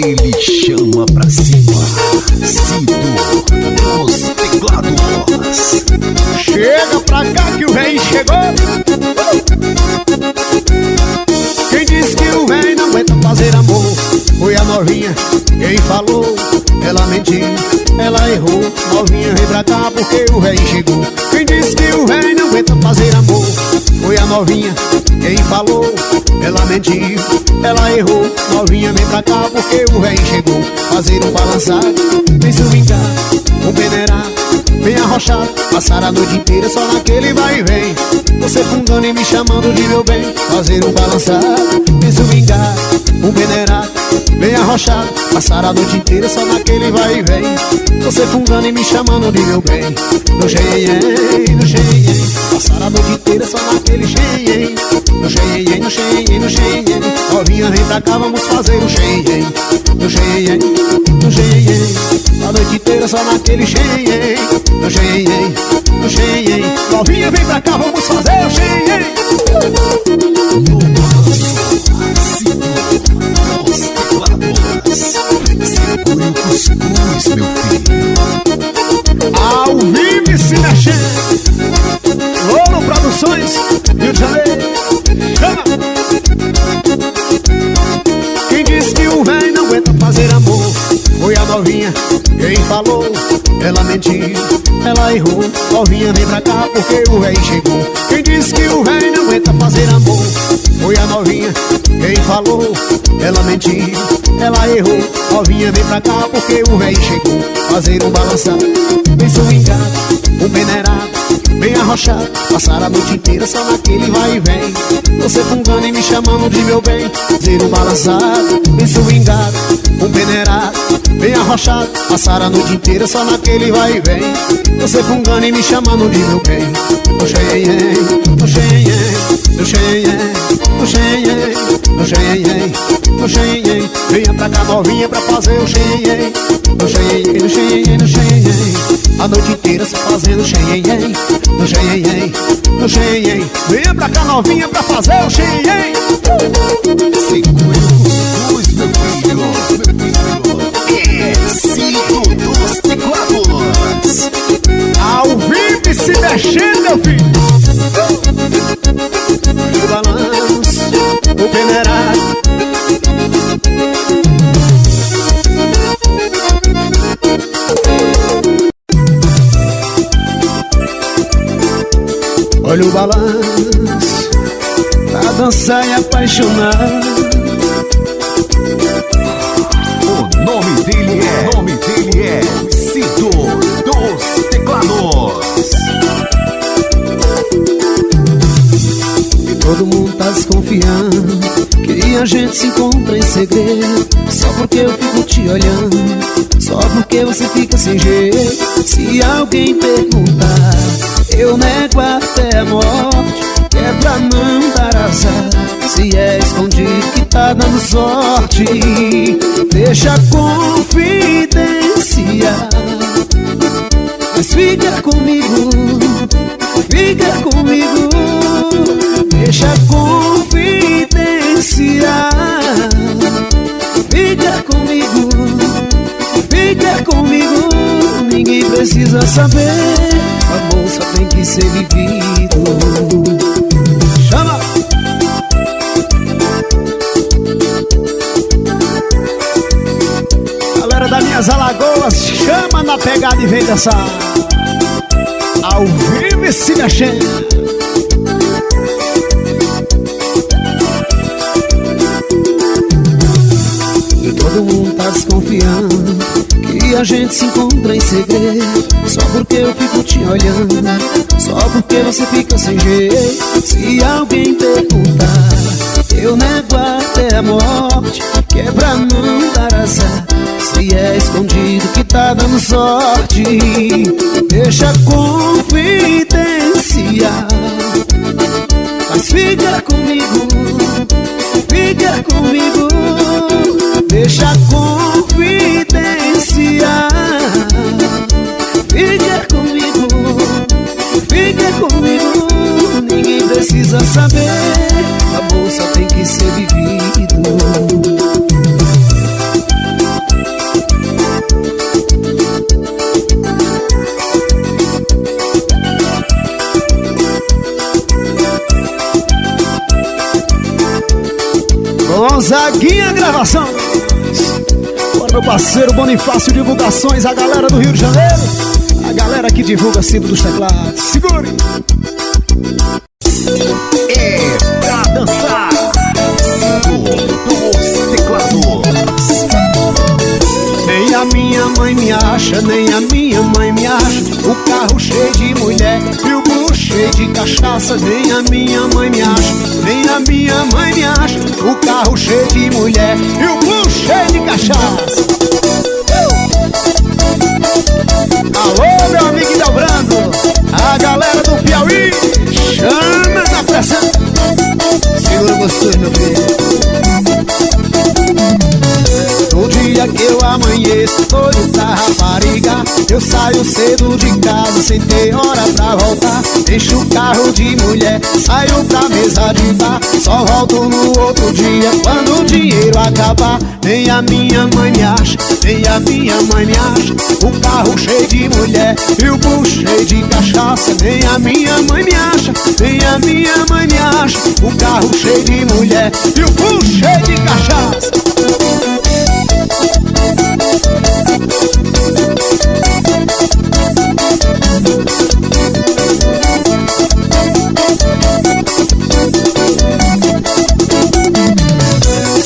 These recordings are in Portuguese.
ele chama pra cima. Cido dos teclados. Chega pra cá que o rei chegou. Quem disse que o rei não aguenta fazer amor foi a novinha. Quem falou, ela mentiu, ela errou. Novinha, vem pra cá porque o rei chegou. Quem disse que o rei não aguenta fazer amor foi a novinha. Quem falou, ela mentiu, ela errou. Novinha, vem pra cá porque o rei chegou. Fazer um balançado, vem swingar, um peneirado, vem arrochado, passar a noite inteira só naquele vai e vem. Você fungando e me chamando de meu bem. Fazer um balançado, vem swingar, um peneirado, vem arrochado, passar a noite inteira só naquele vai e vem. Você fungando e me chamando de meu bem. No xenhen, no xenhen, passar a noite inteira só naquele xenhen. No xenhen, no xenhen, no xenhen. Novinha, vem pra cá, vamos fazer um xenhen. No xenhen, no xenhen, a noite inteira só naquele xenhen. No xenhen, no xenhen. Novinha, vem pra cá, vamos fazer um xenhen. No balanço, Cido dos teclados. Segure o cuscuz, meu filho. Ao vivo e se mexendo. Lolo Produções, Rio de Janeiro. Chama! Quem disse que o velho não aguenta fazer amor foi a novinha. Quem falou, ela mentiu, ela errou. Novinha, vem pra cá porque o rei chegou. Quem disse que o rei não aguenta fazer amor foi a novinha. Quem falou, ela mentiu, ela errou. Novinha, vem pra cá porque o rei chegou. Fazer um balançado, bem swingado, um peneirado, bem arrochado, passar a noite inteira só naquele vai e vem. Você fungando e me chamando de meu bem. Fazer um balançado, bem swingado, um peneirado, bem arrochado, passar a noite inteira só naquele vai e vem. Você fungando e me chamando de meu bem. No xenhen, no xenhen, no xenhen, no xenhen, no xenhen, no xenhen. Venha pra cá novinha pra fazer o xenhen. No xenhen, no xenhen, no xenhen. A noite inteira só fazendo xenhen. No xenhen, no xenhen. Venha pra cá novinha pra fazer o xenhen. Segure o cuscuz, meu filho. Cido dos teclados. Ao vivo e se mexendo, meu filho. O balanço, o peneirado. Olha o balanço, pra dançar e apaixonar. O nome dele é Cido dos teclados. E todo mundo tá desconfiando que a gente se encontra em segredo. Só porque eu fico te olhando, só porque você fica sem jeito. Se alguém perguntar, eu nego até a morte, que é pra não dar azar. Se é escondido que tá dando sorte, deixa confidenciar. Mas fica comigo, deixa confidenciar. Fica comigo, ninguém precisa saber. Amor só tem que ser vivido. Chama! Galera das minhas Alagoas, chama na pegada e vem dançar. Ao vivo e se mexendo. E todo mundo tá desconfiando que a gente se encontra em segredo. Só porque eu fico te olhando, só porque você fica sem jeito. Se alguém perguntar, eu nego até a morte, que é pra não dar azar. Se é escondido que tá dando sorte, deixa confidenciar. Mas fica comigo, deixa confidenciar. Fica comigo, ninguém precisa saber. Amor só tem que ser vivido. Bora, meu parceiro Bonifácio Divulgações, a galera do Rio de Janeiro, a galera que divulga Cido dos Teclados. Segure! É pra dançar. Cido dos Teclados. Nem a minha mãe me acha, nem a minha mãe me acha. O carro cheio de mulher e o bucho cheio de cachaça. Nem a minha mãe me acha, nem a minha mãe me acha. O carro cheio de mulher e o bucho cheio de cachaça. Alô, meu amigo Delbrando, a galera do Piauí, chama na pressão. Segura gostoso, meu filho. No dia que eu amanheço doido pra rapariga, eu saio cedo de casa sem ter hora pra voltar. Encho o carro de mulher, saio pra mesa de bar. Só volto no outro dia quando o dinheiro acabar. Nem a minha mãe me acha, nem a minha mãe me acha. O carro cheio de mulher e o bucho cheio de cachaça. Nem a minha mãe me acha, nem a minha mãe me acha. O carro cheio de mulher e o bucho cheio de cachaça.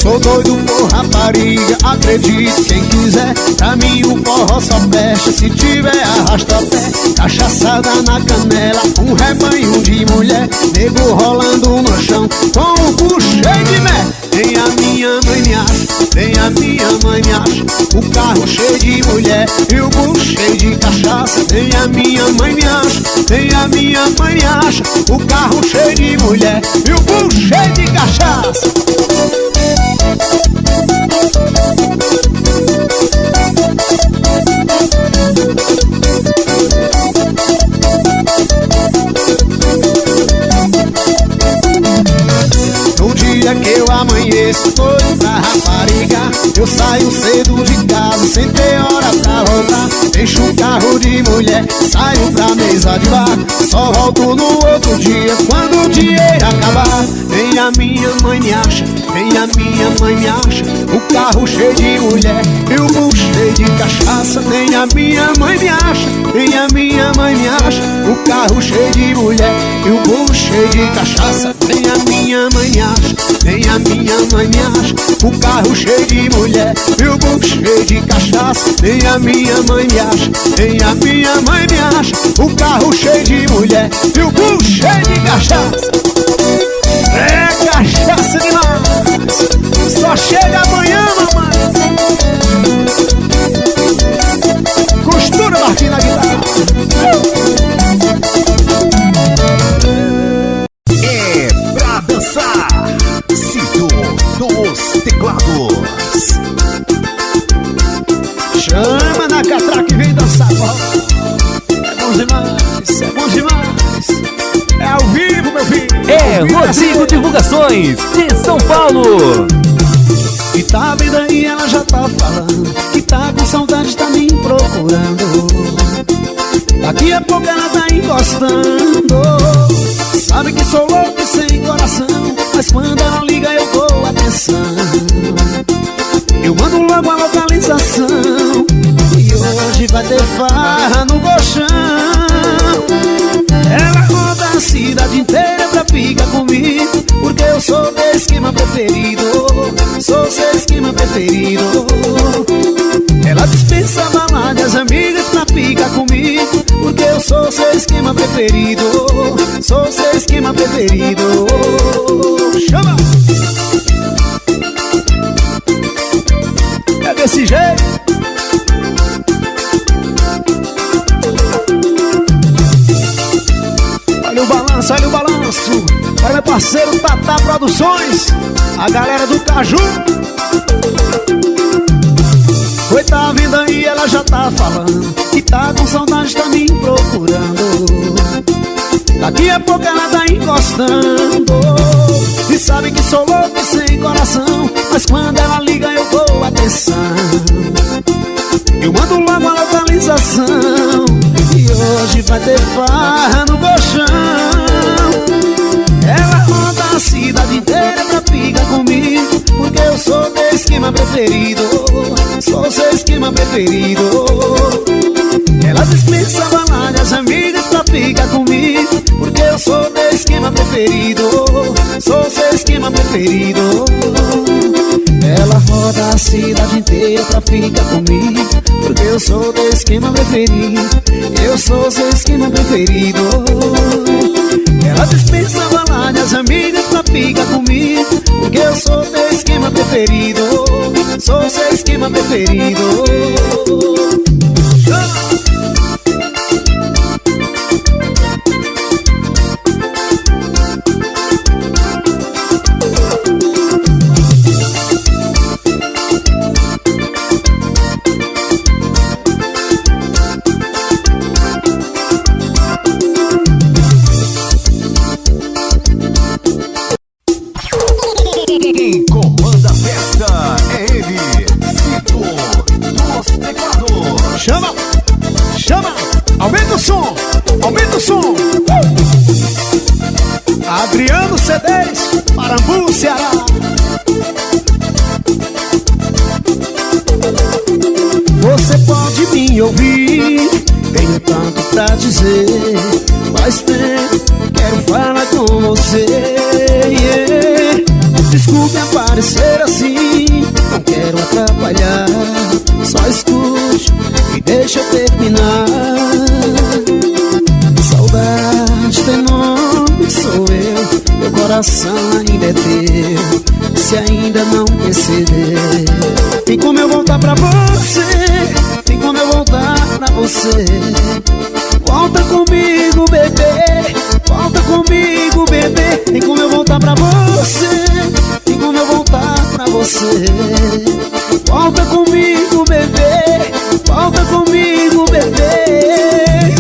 Sou doido por rapariga, acredite quem quiser. Pra mim o forró só fecha se tiver arrasta-pé. Cachaçada na canela, um rebanho de mulher. Nego rolando no chão, com o bucho cheio de mé. Nem a minha mãe me acha, nem a minha mãe me acha. O carro cheio de mulher e o bucho cheio de cachaça. Nem a minha mãe me acha, nem a minha mãe me acha. O carro cheio de mulher e o bucho cheio de cachaça. No dia que eu amanheço doido pra rapariga, eu saio cedo de casa sem ter hora pra voltar. Encho o carro de mulher, saio pra mesa de bar. Só volto no outro dia quando o dinheiro acabar. Nem a minha mãe me acha, nem a minha mãe me acha. O carro cheio de mulher e o bucho cheio de cachaça. Nem a minha mãe me acha, nem a minha mãe me acha. O carro cheio de mulher e o bucho cheio de cachaça. Nem a minha mãe me acha, nem a minha mãe me acha. O carro cheio de mulher e o bucho cheio de cachaça. Nem a minha mãe me acha, nem a minha mãe me acha. O carro cheio de mulher e o bucho cheio de cachaça. É cachaça demais, só chega amanhã, mamãe. Costura Marquinhos na guitarra. É pra dançar. Cido dos Teclados. Chama na catraca e vem dançar, pô. É bom demais, é bom demais. É ao vivo, meu filho. É Rodrigo Divulgações de São Paulo. E tá vendo aí, ela já tá falando que tá com saudade, tá me procurando. Daqui a pouco ela tá encostando. Sabe que sou louco e sem coração, mas quando ela liga eu dou atenção. Eu mando logo a localização e hoje vai ter farra no colchão. Ela roda a cidade inteira pra ficar comigo, porque eu sou teu esquema preferido, sou seu esquema preferido. Ela dispensa balada e as amigas pra ficar comigo, porque eu sou seu esquema preferido, sou seu esquema preferido. Chama! É desse jeito. Olha o balanço, olha o balanço. Olha meu parceiro Tatá Produções, a galera do Caju. Oi, tá vindo aí, ela já tá falando que tá com saudade, tá me procurando. Daqui a pouco ela tá encostando. E sabe que sou louco e sem coração, mas quando ela liga eu dou atenção. Eu mando logo a localização e hoje vai ter farra no colchão. Ela roda a cidade inteira pra ficar comigo, porque eu sou teu esquema preferido, sou seu esquema preferido. Ela dispensa balada, as amigas pra ficar comigo, porque eu sou teu esquema preferido, sou seu esquema preferido. Ela roda a cidade inteira pra ficar comigo, porque eu sou teu esquema preferido, eu sou seu esquema preferido. Ela dispensa balada, as amigas pra ficar comigo, porque eu sou teu esquema preferido, sou seu esquema preferido. Quem comanda a festa é ele, Cito dos Teclados. Chama, chama, aumenta o som, aumenta o som. Adriano CDs, Parambu, Ceará. Você pode me ouvir, tenho tanto pra dizer. Faz tempo, quero falar com você, yeah. Desculpe aparecer assim, não quero atrapalhar. Só escute e deixa eu terminar. Saudade tem nome, sou eu, meu coração ainda é teu. Se ainda não perceber, tem como eu voltar pra você, tem como eu voltar pra você. Volta comigo, bebê, volta comigo, bebê. Tem como eu voltar pra você, tem como eu voltar pra você. Volta comigo, bebê, volta comigo, bebê.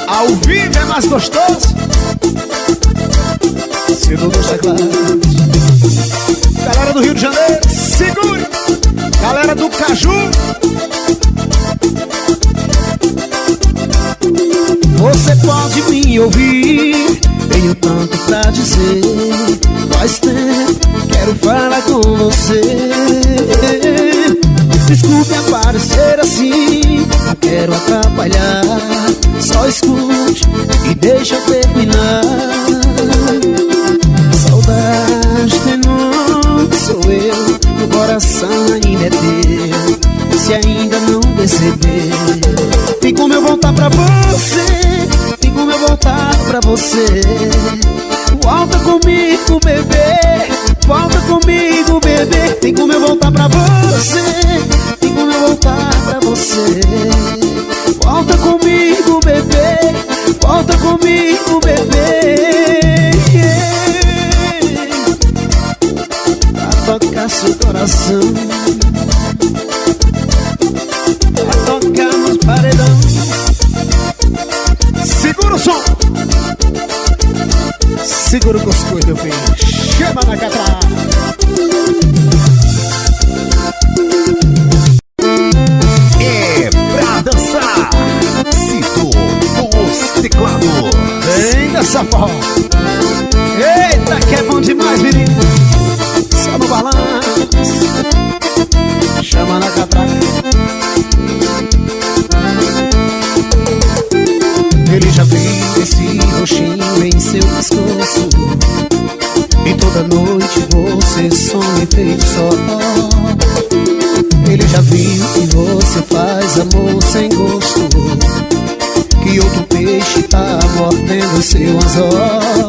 Ao vivo é mais gostoso. Cito dos Teclados. Galera do Rio de Janeiro, segure. Galera do Caju. Você pode me ouvir, tenho tanto pra dizer. Faz tempo, quero falar com você. Desculpe aparecer assim, não quero atrapalhar. Só escute e deixa eu terminar. Saudade tem nome, sou eu, meu coração ainda é teu. Se ainda não perceber, tem como eu voltar pra você, tem como eu voltar pra você. Volta comigo, bebê, volta comigo, bebê. Tem como eu voltar pra você, tem como eu voltar pra você. Volta comigo, bebê, volta comigo, bebê, yeah. Pra tocar seu coração, pra tocar nos paredão. Segura o som, segura o cuscuz, meu filho. Chama na catraca. É pra dançar, Cito dos Teclados. Vem dessa forma. Eita, que é bom demais, menino. Só no balanço. Chama na catraca. Ele já fez esse roxinho em seu pescoço, e toda noite você sonha feito só. Ele já viu que você faz amor sem gosto, que outro peixe tá mordendo seu anzol.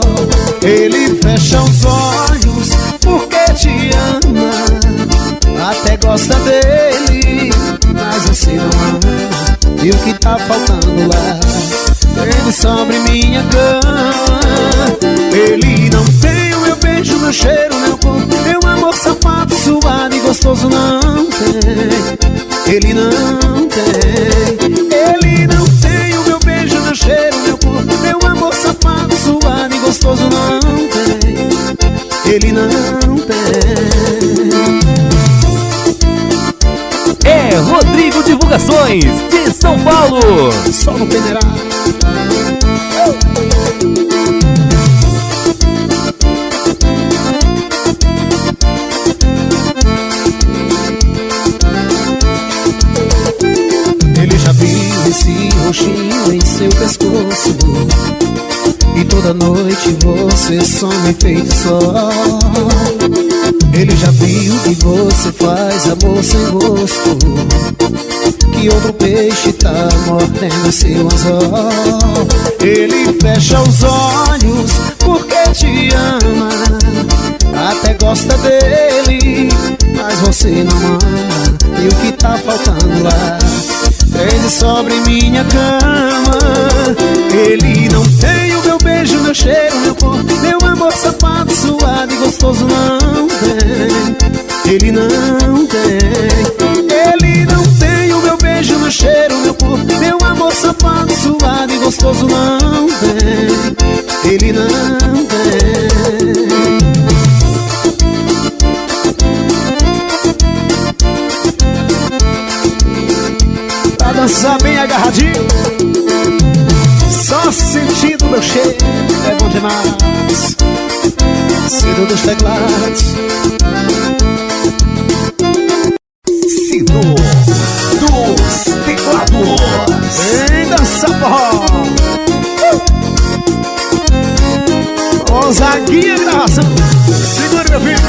Ele fecha os olhos porque te ama, até gosta dele, mas você não ama. E o que tá faltando lá? Ele sobre minha cama. Ele não tem o meu beijo, meu cheiro, meu corpo, meu amor safado, suado e gostoso. Não tem, ele não tem. Ele não tem o meu beijo, meu cheiro, meu corpo, meu amor safado, suado e gostoso. Não tem, ele não tem. É Rodrigo Divulgações, de São Paulo. Só no peneirar. Toda noite você some feito sol. Ele já viu que você faz amor sem gosto, que outro peixe tá mordendo seu anzol. Ele fecha os olhos porque te ama, até gosta dele, mas você não ama. E o que tá faltando lá? Ele sobra em minha cama. Ele não tem o meu beijo, meu cheiro, meu corpo, meu amor safado, suave e gostoso. Não tem, ele não tem. Ele não tem o meu beijo, meu cheiro, meu corpo, meu amor safado, suave e gostoso. Não tem, ele não tem. Pra dançar bem agarradinho, só sentindo meu cheiro, é bom demais. Cido dos teclados, Cido dos teclados. vem dançar forró. Gonzaguinha gravação, segura meu filho.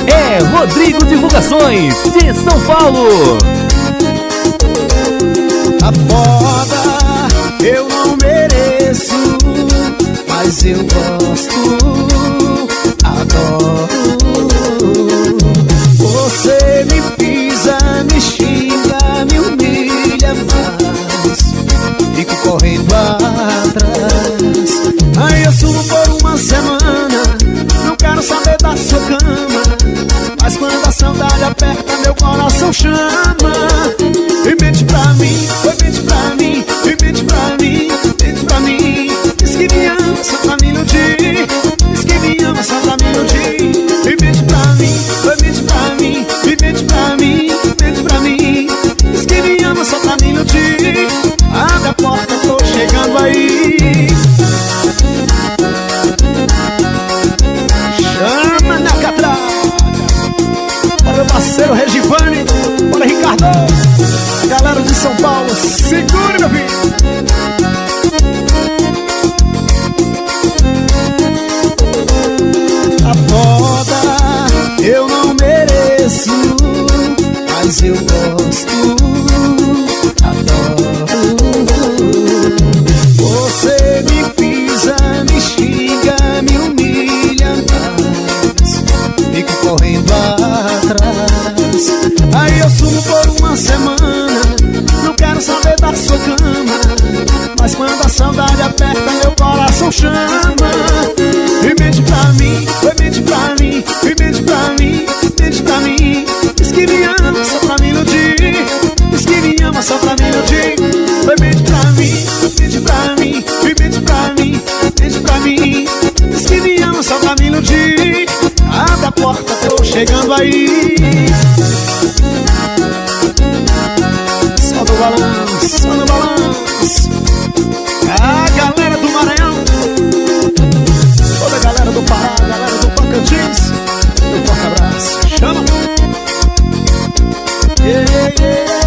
É Rodrigo Divulgações, de São Paulo. A foda eu não mereço, mas eu gosto, adoro. Você me pisa, me xinga, me humilha, mas fico correndo atrás. Aí eu sumo por uma semana, não quero saber da sua cama, mas quando a saudade aperta, meu coração chama. E mente pra mim, mente pra mim, mente pra mim, mente pra mim. Diz que me ama só pra me iludir, diz que me ama só pra me iludir. E mente pra mim, mente pra mim, mente pra mim, mente pra mim. Diz que me ama só pra me iludir. Abre a porta, tô chegando aí. Chama na catraca, para o parceiro Regivane, para Ricardo, a galera de São Paulo, segure meu filho. A foda eu não mereço, mas eu gosto, adoro. Você me pisa, me xinga, me humilha, mas fico correndo atrás. Aí eu sumo por uma semana, não quero saber da sua cama, mas quando a saudade aperta, meu coração chama. E mente pra mim, mente pra mim, mente pra mim, mente pra mim. Diz que me ama só pra me iludir, diz que me ama só pra me iludir. Mente pra mim, mente pra mim, mente pra mim, mente pra mim. Diz que me ama só pra me iludir. Abre a porta, tô chegando aí. Só no balanço, só no balanço. A galera do Maranhão, toda a galera do Pará, a galera do Tocantins, um forte abraço. Chama! Yeah, yeah.